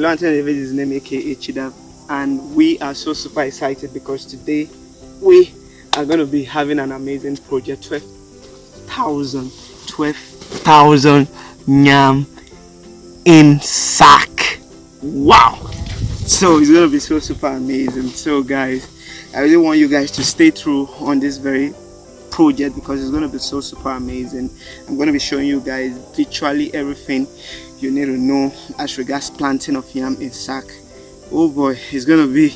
His name aka Chida, and we are so super excited because today we are going to be having an amazing project. 12,000 yam in sack. Wow! So it's going to be so super amazing. So guys, I really want you guys to stay through on this very project because it's going to be so super amazing. I'm going to be showing you guys literally everything you need to know as regards planting of yam in sack. Oh boy, it's gonna be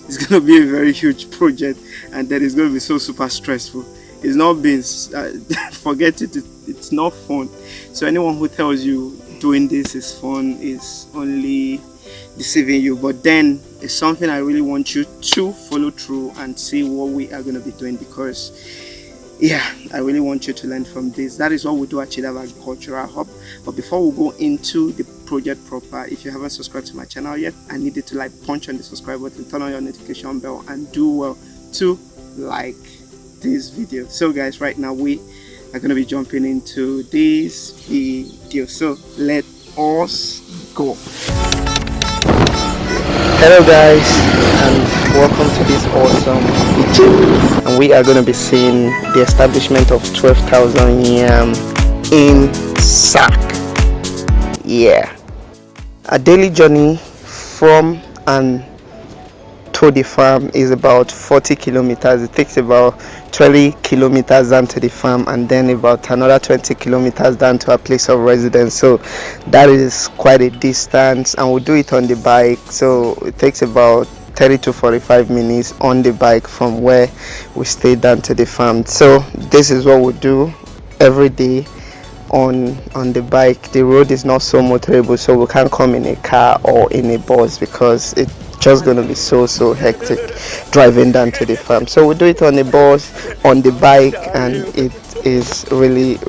a very huge project, and then it's gonna be so super stressful. It's not been forget it, it's not fun. So anyone who tells you doing this is fun is only deceiving you. But then it's something I really want you to follow through and see what we are going to be doing, because yeah, I really want you to learn from this. That is what we do at Chida Agricultural Hub. But before we go into the project proper, if you haven't subscribed to my channel yet, I need you to punch on the subscribe button, turn on your notification bell, and do well to like this video. So guys, right now we are going to be jumping into this video, so let us go. Hello guys, and welcome to this awesome video, and we are going to be seeing the establishment of 12,000 yam in sack. Yeah, a daily journey from and to the farm is about 40 kilometers. It takes about 20 kilometers down to the farm, and then about another 20 kilometers down to our place of residence. So that is quite a distance, and we'll do it on the bike. So it takes about 30 to 45 minutes on the bike from where we stay down to the farm. So this is what we do every day on the bike. The road is not so motorable, so we can't come in a car or in a bus because it's just gonna be so hectic driving down to the farm. So we do it on the bus, on the bike, and it is really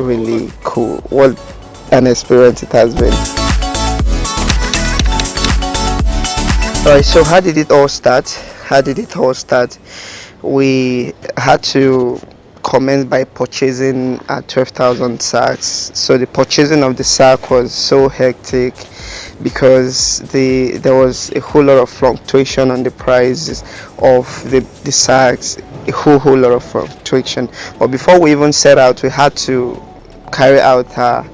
cool. What an experience it has been. Alright, so how did it all start? We had to commence by purchasing 12,000 sacks. So the purchasing of the sack was so hectic because there was a whole lot of fluctuation on the prices of the sacks, a whole lot of fluctuation. But before we even set out, we had to carry out a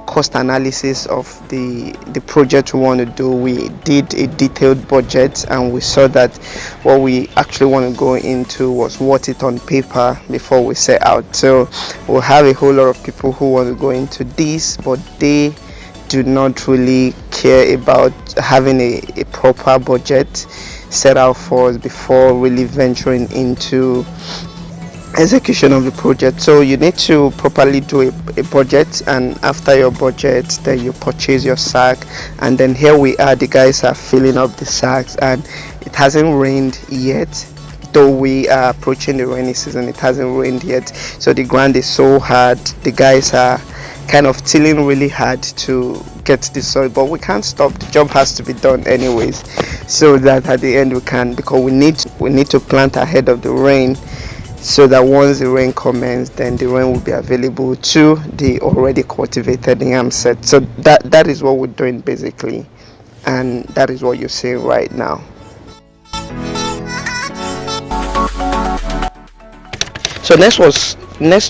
cost analysis of the project we want to do. We did a detailed budget, and we saw that what we actually want to go into was worth it on paper before we set out. So we'll have a whole lot of people who want to go into this, but they do not really care about having a proper budget set out for us before really venturing into execution of the project. So you need to properly do a budget, and after your budget, then you purchase your sack. And then here we are, the guys are filling up the sacks, and it hasn't rained yet. Though we are approaching the rainy season, it hasn't rained yet, so the ground is so hard. The guys are kind of tilling really hard to get the soil, but we can't stop. The job has to be done anyways, so that at the end we can, because we need to plant ahead of the rain, so that once the rain commences, then the rain will be available to the already cultivated yam set. So that is what we're doing basically, and that is what you're seeing right now. So next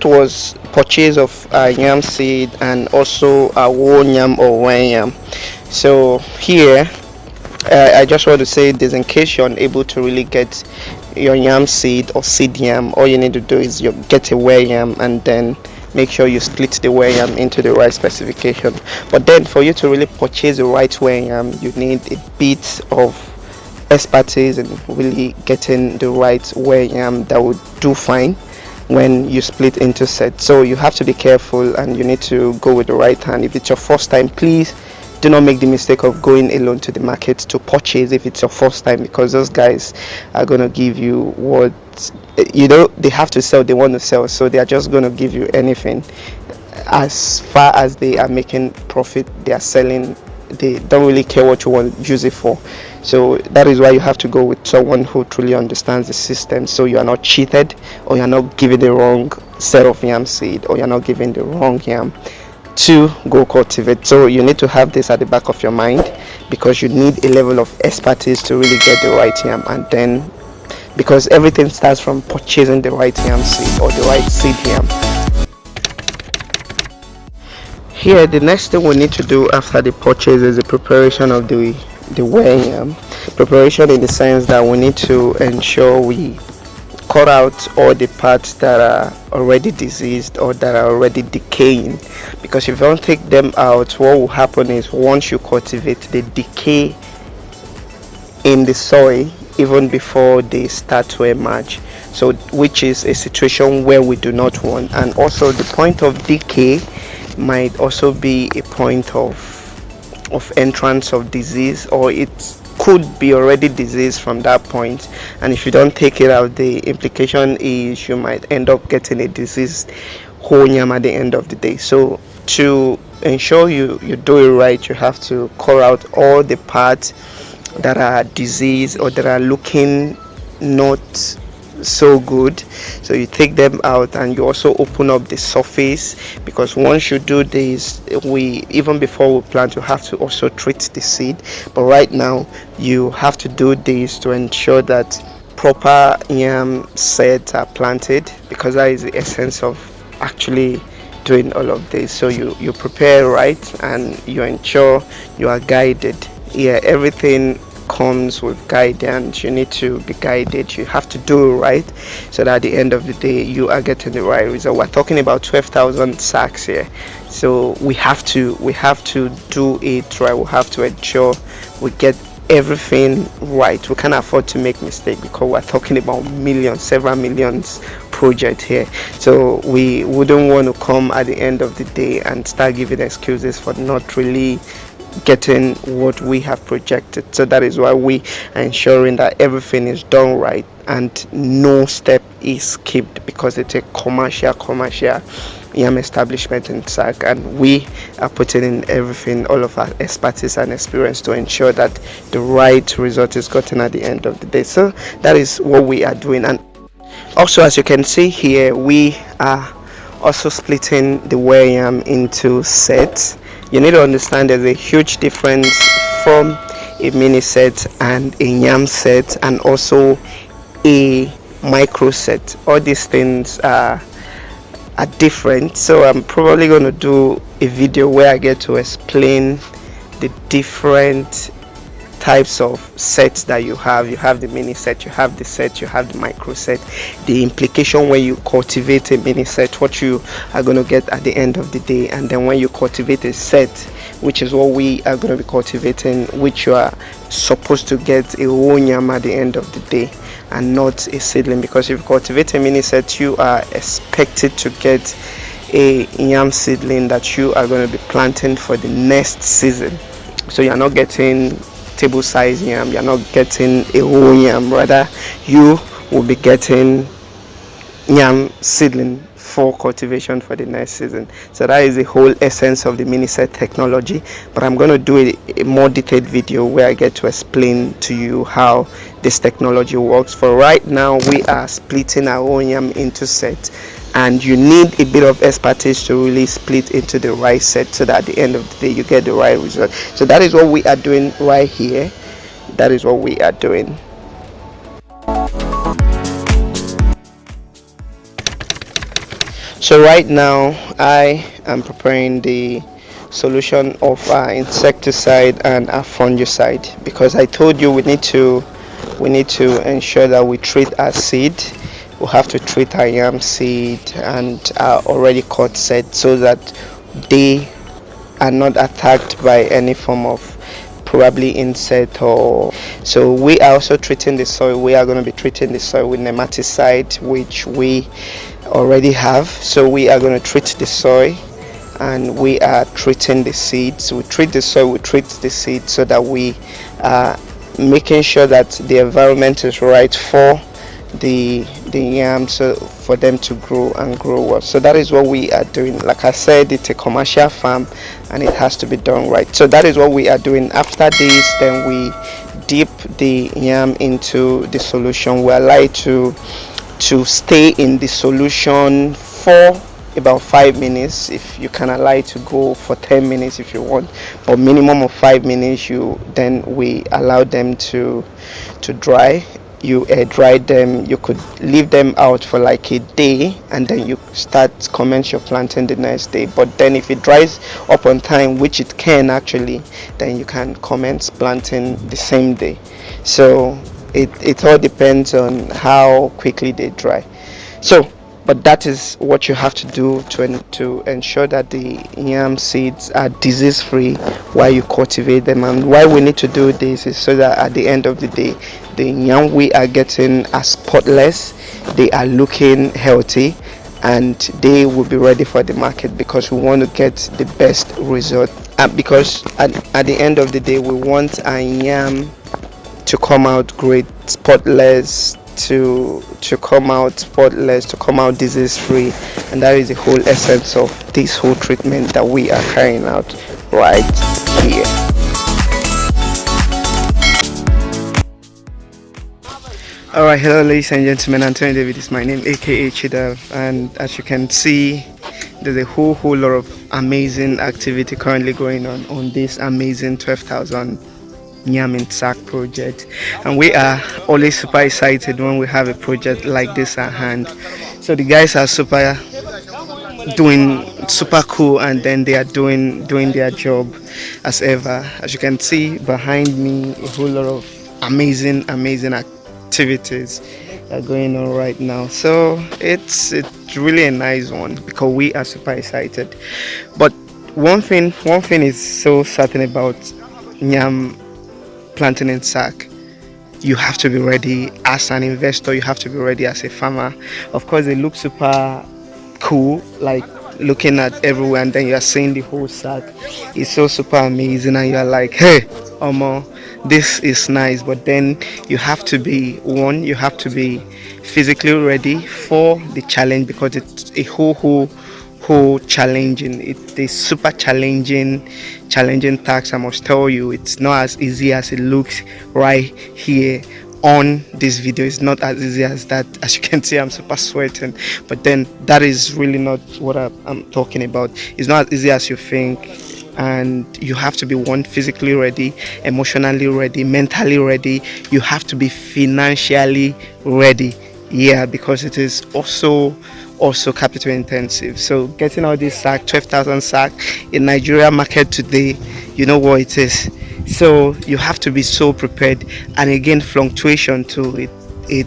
was purchase of yam seed, and also whole yam or yam. So here I just want to say this in case you're unable to really get your yam seed or seed yam. All you need to do is you get a yam, and then make sure you split the yam into the right specification. But then for you to really purchase the right yam, you need a bit of expertise in really getting the right yam that would do fine when you split into sets. So you have to be careful, and you need to go with the right hand. If it's your first time, please do not make the mistake of going alone to the market to purchase if it's your first time, because those guys are going to give you what they have to sell, they want to sell, so they are just going to give you anything. As far as they are making profit, they are selling. They don't really care what you want to use it for. So that is why you have to go with someone who truly understands the system, so you are not cheated, or you are not giving the wrong set of yam seed, or you are not giving the wrong yam. to go cultivate. So you need to have this at the back of your mind, because you need a level of expertise to really get the right yam. And then, because everything starts from purchasing the right yam seed or the right seed yam. Here, the next thing we need to do after the purchase is the preparation of the yam. Preparation in the sense that we need to ensure we cut out all the parts that are already diseased or that are already decaying, because if you don't take them out, what will happen is once you cultivate, they decay in the soil even before they start to emerge, so which is a situation where we do not want. And also the point of decay might also be a point of entrance of disease, or it could be already diseased from that point. And if you don't take it out, the implication is you might end up getting a diseased whole yam at the end of the day. So to ensure you do it right, you have to cut out all the parts that are diseased or that are looking not so good. So you take them out, and you also open up the surface, because once you do this, we even before we plant, you have to also treat the seed. But right now you have to do this to ensure that proper yam sets are planted, because that is the essence of actually doing all of this. So you prepare right, and you ensure you are guided. Yeah, everything comes with guidance. You need to be guided, you have to do it right, so that at the end of the day you are getting the right result. We're talking about 12,000 sacks here, so we have to do it right. We have to ensure we get everything right. We can't afford to make mistake, because we're talking about millions, several millions project here. So we wouldn't want to come at the end of the day and start giving excuses for not really getting what we have projected. So that is why we are ensuring that everything is done right and no step is skipped, because it's a commercial yam establishment in SAC, and we are putting in everything, all of our expertise and experience, to ensure that the right result is gotten at the end of the day. So that is what we are doing. And also, as you can see here, we are also splitting the yam into sets. You need to understand there's a huge difference from a mini set and a yam set, and also a micro set. All these things are different. So I'm probably going to do a video where I get to explain the different types of sets that you have. You have the mini set, you have the set, you have the micro set, the implication when you cultivate a mini set, what you are going to get at the end of the day, and then when you cultivate a set, which is what we are going to be cultivating, which you are supposed to get a whole yam at the end of the day and not a seedling. Because if you cultivate a mini set, you are expected to get a yam seedling that you are going to be planting for the next season. So you're not getting table size yam, you're not getting a whole yam, rather you will be getting yam seedling for cultivation for the next season. So that is the whole essence of the mini set technology. But I'm going to do a more detailed video where I get to explain to you how this technology works. For right now, we are splitting our own yam into sets, and you need a bit of expertise to really split into the right set, so that at the end of the day you get the right result. So that is what we are doing right here. That is what we are doing. So right now I am preparing the solution of our insecticide and our fungicide, because I told you we need to ensure that we treat our seed. We have to treat our yam seed and our already cut set, so that they are not attacked by any form of probably insect. Or so we are also treating the soil. We are going to be treating the soil with nematicide, which we already have. So we are going to treat the soil, and we are treating the seeds. We treat the soil, we treat the seed, so that we are making sure that the environment is right for the yams, so for them to grow and grow well. So that is what we are doing. Like I said, it's a commercial farm and it has to be done right. So that is what we are doing. After this, then we dip the yam into the solution. We allow it to stay in the solution for about 5 minutes. If you can allow it to go for 10 minutes if you want, but minimum of 5 minutes, we allow them to dry. You air dry them. You could leave them out for like a day, and then you commence your planting the next day. But then if it dries up on time, which it can actually, then you can commence planting the same day. So it all depends on how quickly they dry. So, but that is what you have to do to ensure that the yam seeds are disease free while you cultivate them. And why we need to do this is so that at the end of the day, the yam we are getting are spotless, they are looking healthy, and they will be ready for the market, because we want to get the best result. Because at the end of the day, we want our yam to come out great, spotless, to come out disease free. And that is the whole essence of this whole treatment that we are carrying out right here. All right, hello ladies and gentlemen, Anthony David is my name, aka Chidav, and as you can see, there's a whole lot of amazing activity currently going on this amazing 12,000 YAM in sack project, and we are always super excited when we have a project like this at hand. So the guys are doing super cool, and then they are doing their job as ever. As you can see behind me, a whole lot of amazing activities are going on right now. So it's really a nice one, because we are super excited. But one thing is so certain about yam planting in sack: you have to be ready as an investor, you have to be ready as a farmer. Of course, they look super cool, like looking at everywhere, and then you are seeing the whole sack. It's so super amazing, and you are like, hey, Omo, this is nice. But then you have to be physically ready for the challenge, because it's a whole challenging. It is super challenging task. I must tell you, it's not as easy as it looks right here on this video. It's not as easy as that. As you can see, I'm super sweating, but then that is really not what I'm talking about. It's not as easy as you think, and you have to be physically ready, emotionally ready, mentally ready. You have to be financially ready, yeah, because it is also capital intensive. So getting all this sack, 12,000 sack in Nigeria market today, you know what it is. So you have to be so prepared, and again, fluctuation to it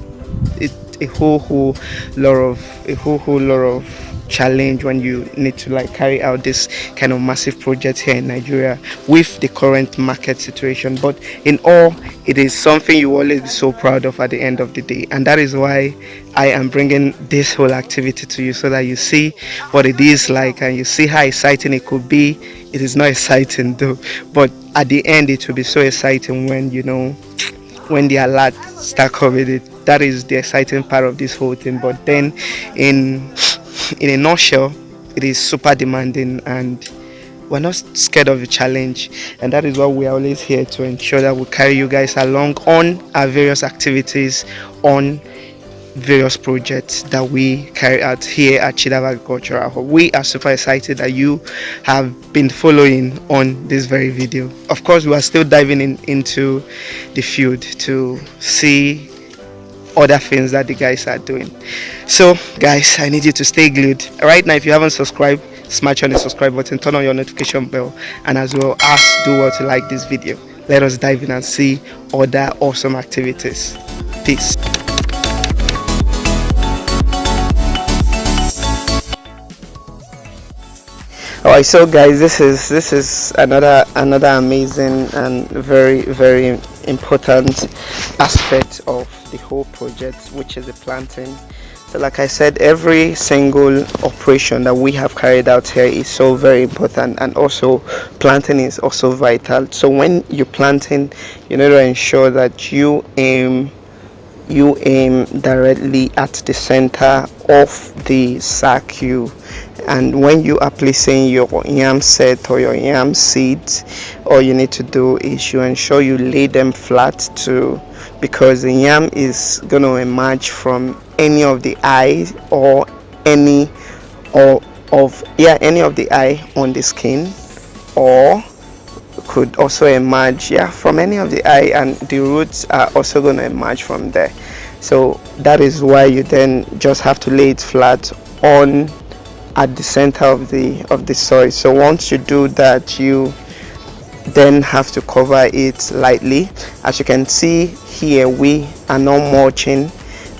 a whole lot of challenge when you need to like carry out this kind of massive project here in Nigeria with the current market situation. But in all, it is something you always be so proud of at the end of the day, and that is why I am bringing this whole activity to you, so that you see what it is like and you see how exciting it could be. It is not exciting though, but at the end it will be so exciting when when the alert start coming. That is the exciting part of this whole thing. But then in a nutshell, it is super demanding, and we're not scared of the challenge, and that is why we are always here to ensure that we carry you guys along on our various activities, on various projects that we carry out here at Chidav Agricultural Hub. We are super excited that you have been following on this very video. Of course, we are still diving into the field to see other things that the guys are doing. So guys, I need you to stay glued right now. If you haven't subscribed, smash on the subscribe button, turn on your notification bell, and as well as do what to like this video. Let us dive in and see other awesome activities. Peace. Alright, so guys, this is another amazing and very important aspect of the whole project, which is the planting. So like I said, every single operation that we have carried out here is so very important, and also planting is also vital. So when you're planting, you need to ensure that you aim directly at the center of the sack. And when you are placing your yam set or your yam seeds, all you need to do is you ensure you lay them flat too, because the yam is going to emerge from any of the eyes or of, yeah, any of the eye on the skin, or could also emerge, yeah, from any of the eye, and the roots are also going to emerge from there. So that is why you then just have to lay it flat on at the center of the soil. So once you do that, you then have to cover it lightly. As you can see here, we are not mulching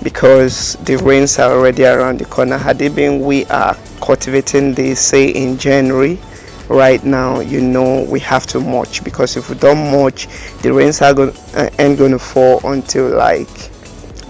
because the rains are already around the corner. Had it been we are cultivating this, say, in January, right now, we have to mulch, because if we don't mulch, the rains are ain't going to fall until like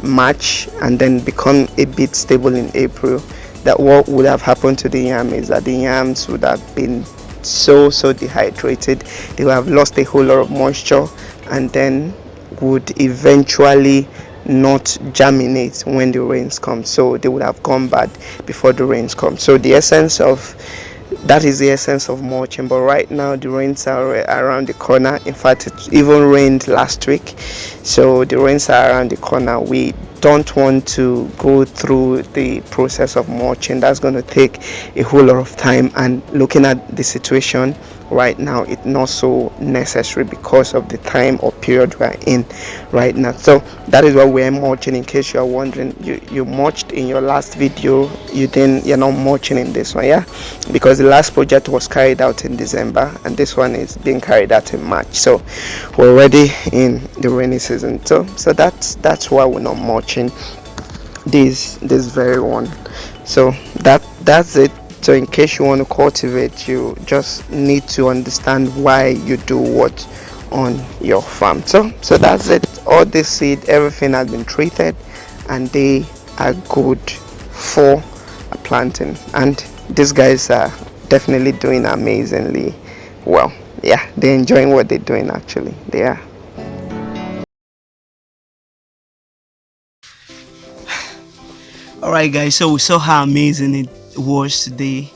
March, and then become a bit stable in April. That what would have happened to the yam is that the yams would have been so dehydrated. They would have lost a whole lot of moisture, and then would eventually not germinate when the rains come. So they would have gone bad before the rains come. So that is the essence of mulching. But right now the rains are around the corner. In fact, it even rained last week, so the rains are around the corner. We don't want to go through the process of mulching. That's going to take a whole lot of time, and looking at the situation right now, it's not so necessary because of the time or period we are in right now. So that is why we're mulching. In case you are wondering, you mulched in your last video, you're not mulching in this one, yeah, because the last project was carried out in December, and this one is being carried out in March. So we're already in the rainy season. So that's why we're not mulching this very one. So that's it. So in case you want to cultivate, you just need to understand why you do what on your farm. So that's it. All this seed, everything has been treated, and they are good for planting. And these guys are definitely doing amazingly well. Yeah, they're enjoying what they're doing. Actually, they are. All right, guys. So we saw how amazing it was today.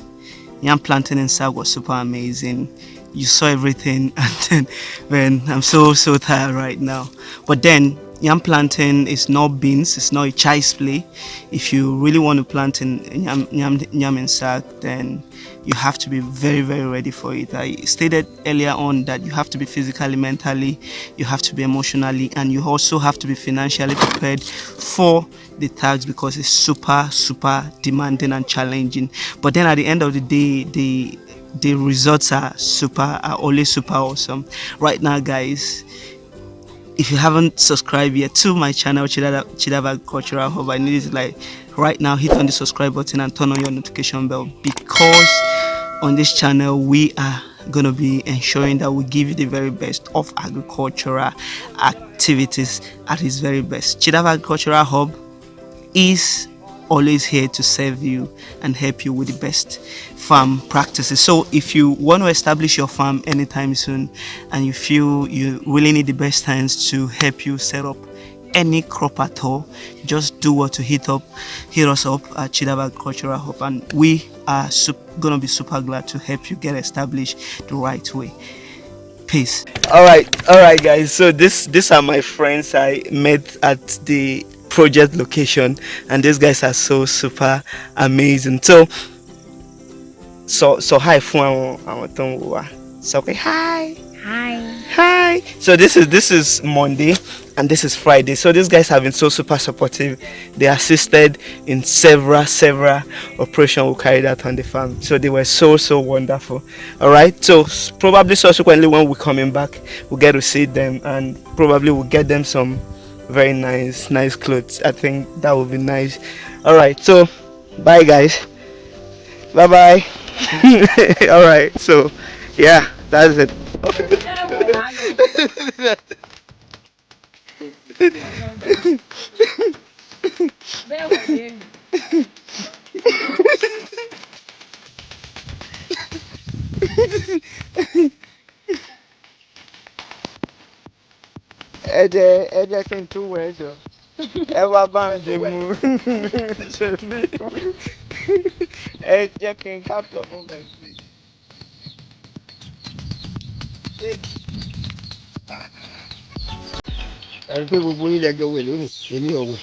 Yam planting in sack was super amazing. You saw everything, and then, man, I'm so tired right now. But then, yam planting is not beans. It's not a child's play. If you really want to plant in yam in sack, then you have to be very ready for it. I stated earlier on that you have to be physically, mentally, you have to be emotionally, and you also have to be financially prepared for the task, because it's super demanding and challenging. But then at the end of the day, the results are always super awesome. Right now, guys, if you haven't subscribed yet to my channel, Chidava Agricultural Hub, I need you to, like, right now, hit on the subscribe button and turn on your notification bell, because on this channel we are gonna be ensuring that we give you the very best of agricultural activities at its very best. Chidava Agricultural Hub is always here to serve you and help you with the best farm practices. So if you want to establish your farm anytime soon, and you feel you really need the best hands to help you set up any crop at all, just do what to hit us up at Chidava Agricultural Hub, and we are gonna be super glad to help you get established the right way. Peace. All right, guys. So these are my friends I met at the project location, and these guys are so super amazing. So hi fún àwọn tó ń wò wá. So okay, hi. Hi. So this is Monday, and this is Friday. So these guys have been so super supportive. They assisted in several operations we carried out on the farm. So they were so wonderful. All right. So probably subsequently, when we're coming back, we'll get to see them, and probably we'll get them some very nice clothes. I think that would be nice. All right. So bye, guys. Bye. All right. So yeah, that's it. Ẹjẹ kí n tún wẹ̀ jọ. Ẹ wá bá ń dé mú. Ẹ jẹ́ kí n capture fún bẹ́ẹ̀. Ẹ rí pé gbogbo ilẹ̀ jọ wẹ̀ lónìí, èmi ò wẹ̀.